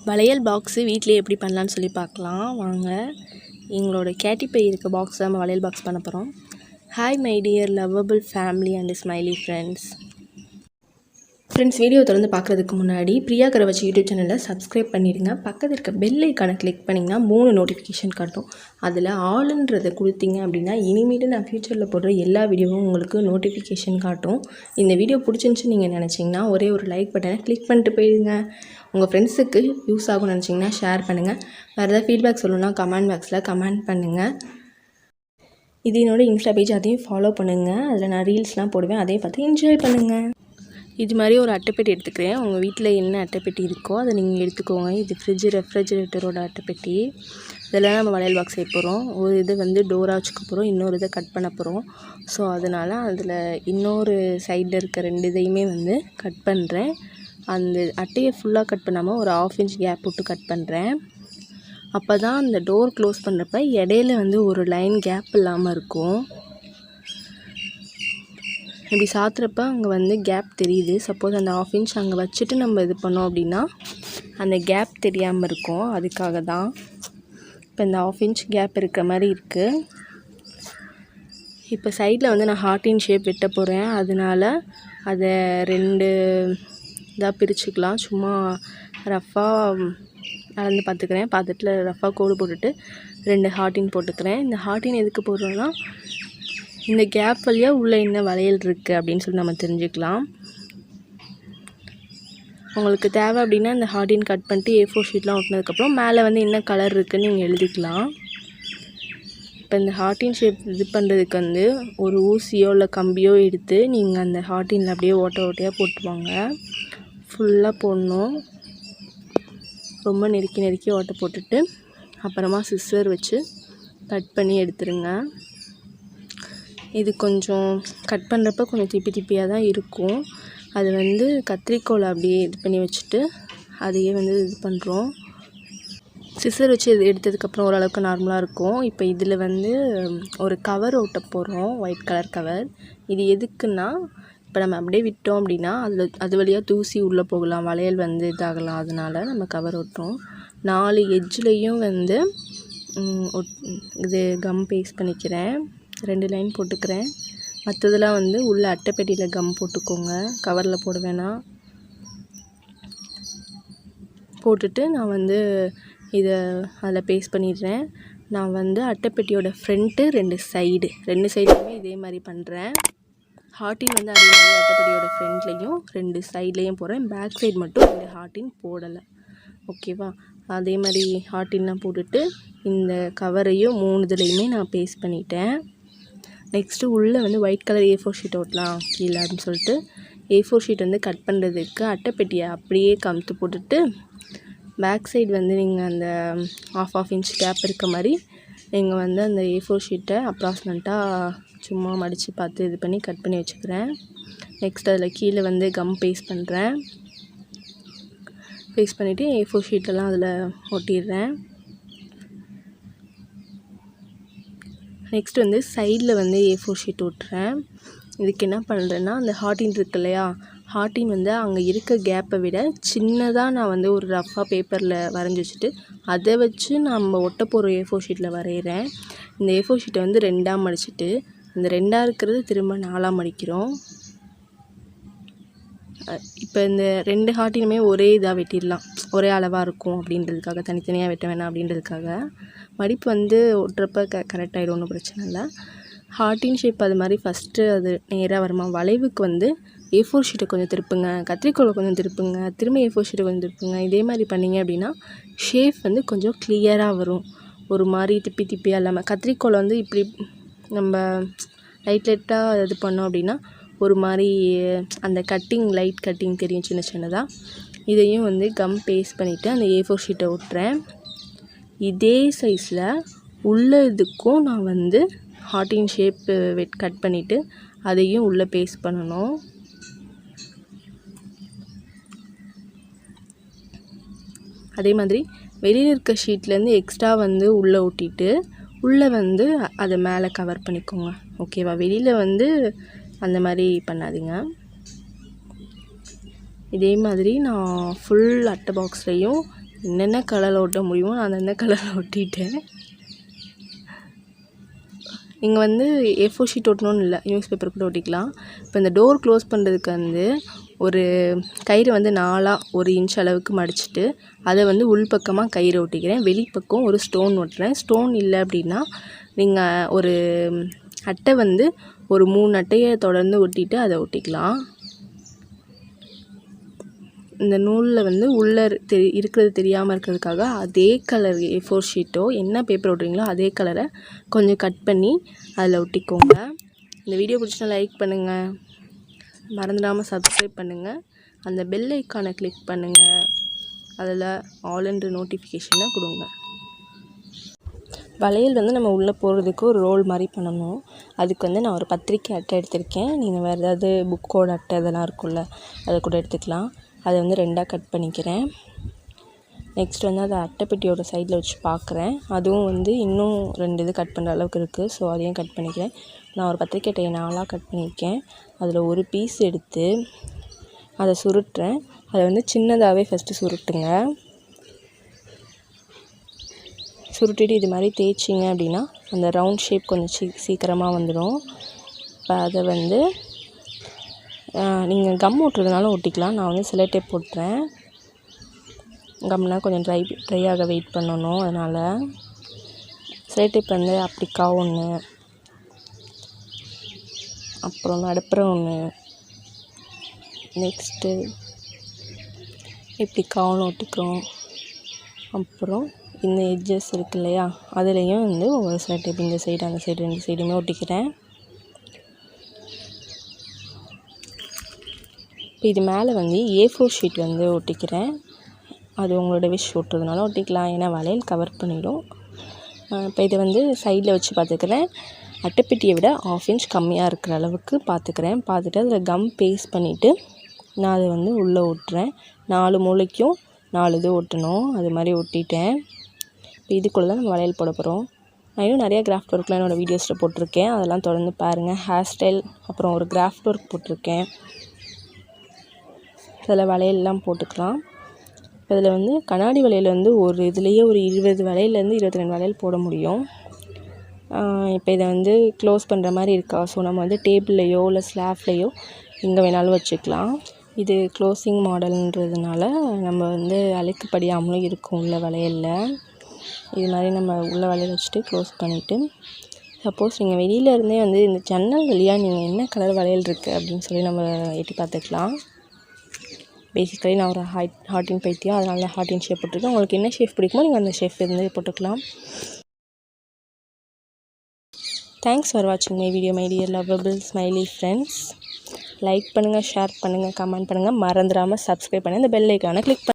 வளையல் பாக்ஸு வீட்டிலே எப்படி பண்ணலான்னு சொல்லி பார்க்கலாம் வாங்க. எங்களோட கேட்டி பை இருக்க பாக்ஸ் தான் நம்ம வளையல் பாக்ஸ் பண்ண போகிறோம். Hi my dear lovable family and smiley friends. Video தொடர்ந்து பார்க்குறதுக்கு முன்னாடி பிரியா கரவச்சி யூடியூப் சேனலில் சப்ஸ்கிரைப் பண்ணிடுங்க. பக்கத்தில் இருக்க பெல் ஐக்கானை கிளிக் பண்ணிங்கன்னா 3 நோட்டிஃபிகேஷன் காட்டும். அதில் ஆளுன்றதை கொடுத்தீங்க அப்படின்னா இனிமேட்டு நான் ஃப்யூச்சரில் போடுற எல்லா வீடியோவும் உங்களுக்கு நோட்டிஃபிகேஷன் காட்டும். இந்த வீடியோ பிடிச்சிருந்துச்சு நீங்கள் நினச்சிங்கன்னா ஒரே ஒரு லைக் பட்டனை கிளிக் பண்ணிட்டு போயிடுங்க. உங்கள் ஃப்ரெண்ட்ஸுக்கு யூஸ் ஆகும்னு நினச்சிங்கன்னா ஷேர் பண்ணுங்கள். வேறு ஏதாவது ஃபீட்பேக் சொல்லணுன்னா கமெண்ட் பாக்ஸில் கமெண்ட் பண்ணுங்கள். இது என்னோடய இன்ஸ்டா பேஜ், அதையும் ஃபாலோ பண்ணுங்கள். அதில் நான் ரீல்ஸ்லாம் போடுவேன், அதையும் பார்த்து என்ஜாய் பண்ணுங்கள். இது மாதிரி ஒரு அட்டைப்பெட்டி எடுத்துக்கிறேன். உங்கள் வீட்டில் என்ன அட்டைப்பெட்டி இருக்கோ அதை நீங்கள் எடுத்துக்கோங்க. இது ரெஃப்ரிஜரேட்டரோட அட்டைப்பெட்டி. இதெல்லாம் நம்ம வளையல் பாக்ஸ் செய்ய போகிறோம். ஒரு இது வந்து டோராக வச்சுக்க போகிறோம், இன்னொரு இதை கட் பண்ண போகிறோம். ஸோ அதனால் அதில் இன்னொரு சைடில் இருக்க 2 இதையுமே வந்து கட் பண்ணுறேன். அந்த அட்டையை ஃபுல்லாக கட் பண்ணாமல் ஒரு 1/2 இன்ச் கேப் விட்டு கட் பண்ணுறேன். அப்போ தான் அந்த டோர் க்ளோஸ் பண்ணுறப்ப இடையில வந்து ஒரு லைன் கேப் இல்லாமல் இருக்கும். இப்படி சாத்துறப்ப அங்கே வந்து கேப் தெரியுது. சப்போஸ் அந்த 1/2 இன்ச் அங்கே வச்சுட்டு நம்ம இது பண்ணோம் அப்படின்னா அந்த கேப் தெரியாமல் இருக்கும். அதுக்காக தான் இப்போ இந்த 1/2 இன்ச் கேப் இருக்கிற மாதிரி இருக்குது. இப்போ சைடில் வந்து நான் ஹார்ட்டின் ஷேப் வெட்ட போகிறேன். அதனால் அதை 2 இதாக பிரிச்சுக்கலாம். சும்மா ரஃப்பாக அளந்து பார்த்துட்டு ரஃப்பாக கோடு போட்டுட்டு 2 ஹார்ட்டின் போட்டுக்கிறேன். இந்த ஹார்ட்டின் எதுக்கு போடுறோன்னா இந்த கேப் வழியாக உள்ளே என்ன வளையல் இருக்குது அப்படின்னு சொல்லி நம்ம தெரிஞ்சுக்கலாம். உங்களுக்கு தேவை அப்படின்னா இந்த ஹார்ட்டின் கட் பண்ணிட்டு A4 ஷீட்லாம் ஒட்டினதுக்கப்புறம் மேலே வந்து என்ன கலர் இருக்குதுன்னு நீங்கள் எழுதிக்கலாம். இப்போ இந்த ஹார்ட்டின் ஷேப் இது பண்ணுறதுக்கு வந்து ஒரு ஊசியோ இல்லை கம்பியோ எடுத்து நீங்கள் அந்த ஹார்ட்டினில் அப்படியே ஓட்டையாக போட்டுவாங்க. ஃபுல்லாக போடணும். ரொம்ப நெருக்கி ஓட்டை போட்டுட்டு அப்புறமா சிஸ்ஸர் வச்சு கட் பண்ணி எடுத்துருங்க. இது கொஞ்சம் கட் பண்ணுறப்ப கொஞ்சம் திப்பியாக தான் இருக்கும். அது வந்து கத்திரிக்கோலை அப்படியே இது பண்ணி வச்சுட்டு அதையே வந்து இது பண்ணுறோம். சிசர் வச்சு எடுத்ததுக்கப்புறம் ஓரளவுக்கு நார்மலாக இருக்கும். இப்போ இதில் வந்து ஒரு கவர் ஒட்ட போகிறோம், ஒயிட் கலர் கவர். இது எதுக்குன்னா இப்போ நம்ம அப்படியே விட்டோம் அப்படின்னா அது வழியாக தூசி உள்ளே போகலாம், வளையல் வந்து இதாகலாம். அதனால் நம்ம கவர் ஒட்டுறோம். 4 எட்ஜ்லேயும் வந்து இது கம் பேஸ்ட் பண்ணிக்கிறேன். 2 லைன் போட்டுக்கிறேன். மற்றதெல்லாம் வந்து உள்ள அட்டைப்பெட்டியில் கம் போட்டுக்கோங்க, கவரில் போட வேணாம். போட்டுட்டு நான் வந்து இதை அதில் பேஸ்ட் பண்ணிடுறேன். நான் வந்து அட்டைப்பெட்டியோட ஃப்ரண்ட்டு 2 சைடுமே இதே மாதிரி பண்ணுறேன். ஹார்ட்டின் வந்து அதே மாதிரி அட்டைப்பெட்டியோட ஃப்ரண்ட்லேயும் 2 சைட்லேயும் போடுறேன். பேக் சைடு மட்டும் 2 ஹார்ட்டின் போடலை. ஓகேவா? அதே மாதிரி ஹார்ட்டின்லாம் போட்டுட்டு இந்த கவரையும் 3 இதுலேயுமே நான் பேஸ்ட் பண்ணிட்டேன். நெக்ஸ்ட்டு உள்ளே வந்து ஒயிட் கலர் A4 ஷீட் ஓட்டலாம் கீழே அப்படின்னு சொல்லிட்டு A4 ஷீட் வந்து கட் பண்ணுறதுக்கு அட்டைப்பெட்டியை அப்படியே கமுத்து போட்டுட்டு பேக் சைடு வந்து நீங்கள் அந்த 1/2 இன்ச் கேப் இருக்க மாதிரி நீங்கள் வந்து அந்த A4 ஷீட்டை அப்ராக்சிமேட்டாக சும்மா மடித்து பார்த்து இது பண்ணி கட் பண்ணி வச்சுக்கிறேன். நெக்ஸ்ட் அதில் கீழே வந்து கம் பேஸ்ட் பண்ணுறேன். பேஸ்ட் பண்ணிவிட்டு A4 ஷீட்டெல்லாம் அதில் ஒட்டிடுறேன். நெக்ஸ்ட் வந்து சைடில் வந்து A4 ஷீட் ஒட்டுறேன். இதுக்கு என்ன பண்ணுறேன்னா அந்த ஹார்ட்டின் இருக்கு இல்லையா, ஹார்ட்டின் வந்து அங்கே இருக்க கேப்பை விட சின்னதாக நான் வந்து ஒரு ரஃப்பாக பேப்பரில் வரைஞ்சி வச்சுட்டு அதை வச்சு நம்ம ஒட்ட போகிற A4 ஷீட்டில் வரைகிறேன். இந்த A4 ஷீட்டை வந்து 2ஆக மடிச்சுட்டு அந்த 2ஆக இருக்கிறது திரும்ப 4ஆக மடிக்கிறோம். இப்போ இந்த 2 ஹார்ட்டினுமே ஒரே இதாக வெட்டிடலாம், ஒரே அளவாக இருக்கும் அப்படின்றதுக்காக, தனித்தனியாக வெட்ட வேணாம் அப்படின்றதுக்காக. மடிப்பு வந்து ஒட்டுறப்ப கரெக்டாகிடும், ஒன்றும் பிரச்சனை இல்லை. ஹார்ட்டின் ஷேப் அது மாதிரி ஃபஸ்ட்டு அது நேராக வருமா, வளைவுக்கு வந்து A4 ஷீட்டை கொஞ்சம் திருப்புங்க, கத்திரிக்கோலை கொஞ்சம் திருப்புங்க, திரும்ப A4 ஷீட்டை கொஞ்சம் திருப்புங்க. இதே மாதிரி பண்ணிங்க அப்படின்னா ஷேப் வந்து கொஞ்சம் கிளியராக வரும். ஒரு மாதிரி திப்பியாக இல்லாமல் கத்திரிக்கோலை வந்து இப்படி நம்ம லைட்டாக இது பண்ணோம் அப்படின்னா ஒரு மாதிரி அந்த லைட் கட்டிங் தெரியும் சின்னதாக. இதையும் வந்து கம் பேஸ்ட் பண்ணிவிட்டு அந்த A4 ஷீட்டை ஒட்டுறேன். இதே சைஸில் உள்ள இதுக்கும் நான் வந்து ஹார்ட்டின் ஷேப்பு கட் பண்ணிவிட்டு அதையும் உள்ளே பேஸ்ட் பண்ணணும். அதே மாதிரி வெளியில் இருக்க ஷீட்லேருந்து எக்ஸ்ட்ரா வந்து உள்ளே ஒட்டிட்டு உள்ளே வந்து அதை மேலே கவர் பண்ணிக்கோங்க. ஓகேவா? வெளியில் வந்து அந்த மாதிரி பண்ணாதீங்க. இதே மாதிரி நான் ஃபுல் அட்டை பாக்ஸ்லையும் என்னென்ன கலரில் ஒட்ட முடியுமோ நான் அந்தந்த கலரில் ஒட்டிட்டேன். இங்கே வந்து A4 ஷீட் ஒட்டணும்னு இல்லை, நியூஸ் பேப்பர் கூட ஒட்டிக்கலாம். இப்போ இந்த டோர் க்ளோஸ் பண்ணுறதுக்கு வந்து ஒரு கயிறு வந்து 4 1 இன்ச் அளவுக்கு மடிச்சுட்டு அதை வந்து உள்பக்கமாக கயிறு ஒட்டிக்கிறேன். வெளிப்பக்கம் ஒரு ஸ்டோன் ஒட்டுறேன். ஸ்டோன் இல்லை அப்படின்னா நீங்கள் ஒரு அட்டை வந்து ஒரு 3 அட்டையை தொடர்ந்து ஒட்டிட்டு அதை ஒட்டிக்கலாம். இந்த நூலில் வந்து உள்ளே இருக்கிறது தெரியாமல் இருக்கிறதுக்காக அதே கலர் A4 ஷீட்டோ என்ன பேப்பர் ஒட்டுறீங்களோ அதே கலரை கொஞ்சம் கட் பண்ணி அதில் ஒட்டிக்கோங்க. இந்த வீடியோ பிடிச்சினா லைக் பண்ணுங்கள், மறந்துடாமல் சப்ஸ்கிரைப் பண்ணுங்கள், அந்த பெல் ஐக்கானை கிளிக் பண்ணுங்கள், அதில் ஆல் என்ற நோட்டிஃபிகேஷனை கொடுங்க. வளையல் வந்து நம்ம உள்ளே போடுறதுக்கு ஒரு ரோல் மாதிரி பண்ணணும். அதுக்கு வந்து நான் ஒரு பத்திரிக்கை அட்டை எடுத்திருக்கேன். நீங்கள் வேறு ஏதாவது புக்கோட அட்டை இதெல்லாம் இருக்கும்ல அதை கூட எடுத்துக்கலாம். அதை வந்து 2ஆக கட் பண்ணிக்கிறேன். நெக்ஸ்ட் வந்து அதை அட்டைப்பெட்டியோட சைடில் வச்சு பார்க்குறேன். அதுவும் வந்து இன்னும் 2 இது கட் பண்ணுற அளவுக்கு இருக்குது. ஸோ அதையும் கட் பண்ணிக்கிறேன். நான் ஒரு பத்திரிக்கை அட்டையை 4ஆக கட் பண்ணியிருக்கேன். அதில் ஒரு பீஸ் எடுத்து அதை சுருட்டுறேன். அதை வந்து சின்னதாகவே ஃபஸ்ட்டு சுருட்டுங்க. சுருட்டிட்டு இது மாதிரி தேய்ச்சிங்க அப்படின்னா அந்த ரவுண்ட் ஷேப் கொஞ்சம் சீக்கிரமாக வந்துடும். இப்போ அதை வந்து நீங்கள் கம் ஒட்டுறதுனால ஒட்டிக்கலாம். நான் வந்து செலோ டேப் போட்டுறேன். கம்னா கொஞ்சம் ட்ரை ஆக வெயிட் பண்ணணும். அதனால் செலோ டேப் வந்து அப்படிக்கா ஒன்று, அப்புறம் நடுப்புற ஒன்று, நெக்ஸ்ட்டு இப்படிக்கா ஒன்று ஒட்டிக்கிறோம். அப்புறம் இந்த எட்ஜஸ் இருக்கு இல்லையா, அதுலேயும் வந்து ஒரு செலோ டேப் இந்த சைடு அந்த சைடு 2 சைடுமே ஒட்டிக்கிறேன். இப்போ இது மேலே வந்து A4 ஷீட் வந்து ஒட்டிக்கிறேன். அது உங்களோட விஷ் ஒட்டுறதுனால ஒட்டிக்கலாம், ஏன்னா வளையல் கவர் பண்ணிடும். இப்போ இதை வந்து சைடில் வச்சு பார்த்துக்கிறேன். அட்டைப்பெட்டியை விட 1/2 இன்ச் கம்மியாக இருக்கிற அளவுக்கு பார்த்துட்டு அதில் கம் பேஸ்ட் பண்ணிவிட்டு நான் அதை வந்து உள்ளே ஒட்டுறேன். 4 மூலைக்கும் 4 இது ஒட்டணும். அது மாதிரி ஒட்டிட்டேன். இப்போ இதுக்குள்ளே தான் நம்ம வளையல் போட போகிறோம். நான் இன்னும் நிறையா கிராஃப்ட் ஒர்க்லாம் என்னோடய வீடியோஸில் போட்டிருக்கேன். அதெல்லாம் தொடர்ந்து பாருங்கள். ஹேர் ஸ்டைல் அப்புறம் ஒரு கிராஃப்ட் ஒர்க் போட்டிருக்கேன். அதில் வளையல்லாம் போட்டுக்கலாம். அதில் வந்து கண்ணாடி வளையல் வந்து ஒரு இதுலேயே ஒரு 20 வளையல்லேருந்து 22 வளையல் போட முடியும். இப்போ இதை வந்து க்ளோஸ் பண்ணுற மாதிரி இருக்கா. ஸோ நம்ம வந்து டேபிள்லையோ இல்லை ஸ்லாப்லேயோ எங்கே வேணாலும் வச்சுக்கலாம். இது க்ளோசிங் மாடல்ன்றதுனால நம்ம வந்து அழுக்கு படியாமலும் இருக்கும் உள்ள வளையலில். இது மாதிரி நம்ம உள்ள வளையல் வச்சுட்டு க்ளோஸ் பண்ணிவிட்டு, சப்போஸ் நீங்கள் வெளியில் இருந்தே வந்து இந்த ஜன்னல் வழியாக நீங்கள் என்ன கலர் வளையல் இருக்குது அப்படின்னு சொல்லி நம்ம எட்டி பார்த்துக்கலாம். பேசிக்கலி நான் ஒரு ஹார்ட்டின் பைத்தியம், அதனால ஹார்ட்டின் ஷேப் போட்டிருக்கேன். உங்களுக்கு என்ன ஷேப் பிடிக்குமோ நீங்கள் அந்த ஷேப் இருந்து போட்டுக்கலாம். தேங்க்ஸ் ஃபார் வாட்சிங் my video my dear lovable smiley friends. Like பண்ணுங்கள், ஷேர் பண்ணுங்கள், கமெண்ட் பண்ணுங்கள், மறந்துடாமல் சப்ஸ்கிரைப் பண்ணுங்கள், இந்த பெல் ஐக்கானை கிளிக் பண்ணுங்கள்.